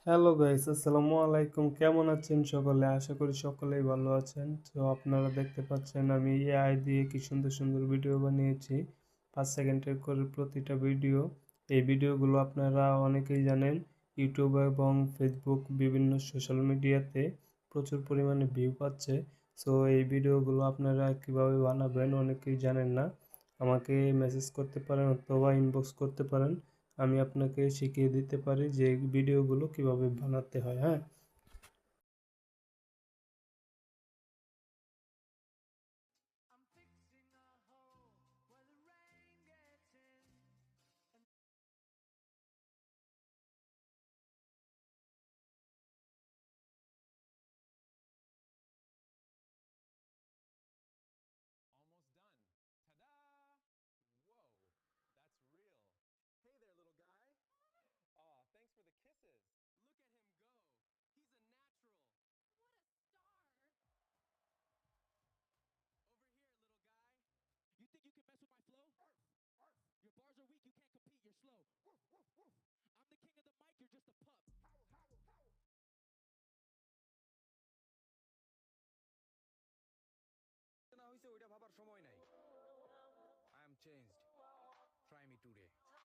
Hello guys, আসসালামু আলাইকুম। কেমন আছেন সকলে? আশা করি সকলেই ভালো আছেন। তো আপনারা দেখতে পাচ্ছেন আমি এআই দিয়ে কি সুন্দর সুন্দর ভিডিও বানিয়েছি। 5 সেকেন্ডের করে প্রতিটা ভিডিও। এই ভিডিওগুলো আপনারা অনেকেই জানেন, ইউটিউব এবং ফেসবুক বিভিন্ন সোশ্যাল মিডিয়াতে প্রচুর পরিমাণে ভিউ পাচ্ছে। সো এই ভিডিওগুলো আপনারা কিভাবে বানাবেন অনেকেই জানেন না। আমাকে মেসেজ করতে পারেন অথবা ইনবক্স করতে পারেন। আমি আপনাকে শিখিয়ে দিতে পারি যে ভিডিওগুলো কিভাবে বানাতে হয়। হ্যাঁ, না হইছে ওইটা ভাবার সময় নাই। I am changed.